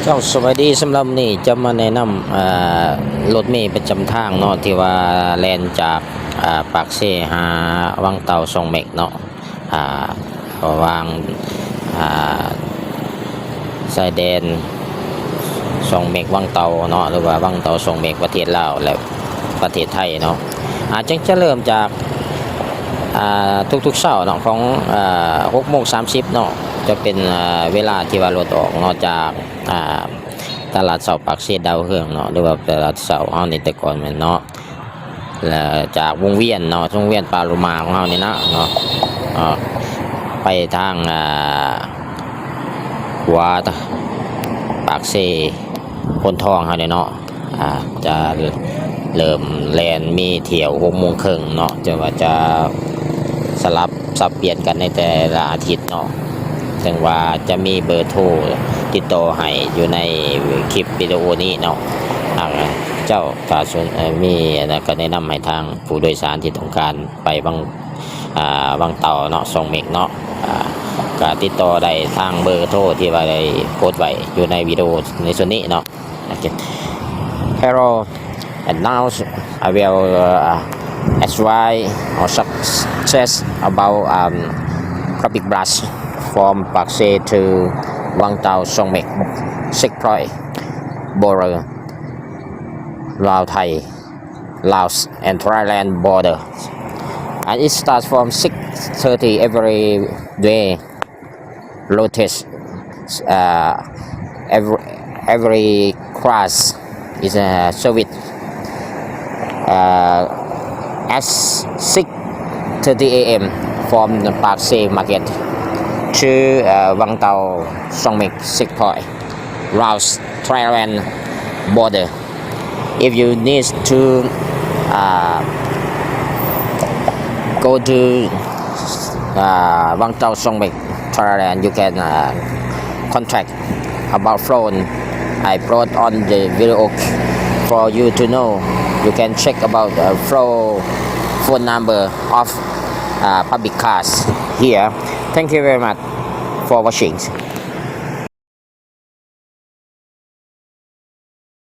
เจ้าสวัสดีสำหรับนี่จะมาแนะนำรถเมล์ประจำทางเนาะที่ว่าแล่นจากปากเซหาวังเตาทรงเมกเนาะวางสายแดนทรงเมกวังเตาเนาะหรือว่าวังเตาทรงเมกประเทศลาวและประเทศไทยเนาะจึงจะเริ่มจากทุกๆเช้าเนาะของ6:30เนาะจะเป็นเวลาที่ว่ารถออกเนาะจากตลาดเสาปากเซดาวเฮืองเนาะหรือว่าตลาดเสาเฮานี่แต่ก่อนแม่นเนาะแล้วจากวงเวียนเนาะวงเวียนปาโลมาของเฮานี่นะเนาะไปทางหัวปากเซคนทองเฮานี่เนาะจะเริ่มแล่นมีเที่ยว6:30เนาะจะสลับสับเปลี่ยนกันในแต่ละอาทิตย์เนาะซึ่งว่าจะมีเบอร์โทรติดต่อให้อยู่ในคลิปวิดีโอนี้เนาะเจ้าถ้ามีก็แนะนำให้ทางผู้โดยสารที่ต้องการไปบางเต่าเนาะส่งเมกเนาะก็ติดต่อได้ทางเบอร์โทรที่ว่าได้โพสต์ไว้อยู่ในวิดีโอในส่วนนี้เนาะHello and now I will advise or suggest about public bus from Pak Se to Vang Tau Song Mek Sik Proi border Laos and Thailand border and it starts from 6:30 every day rotates every class is a service at 6:30 a.m. from the Pak Se market to Vang Tau Song Mek Sik Proi Laos Thailand border. If you need to go to Vang Tau Song Mek Thailand, you can contact about phone. I brought on the video for you to know. You can check about phone number of public cars here. Thank you very much for watching.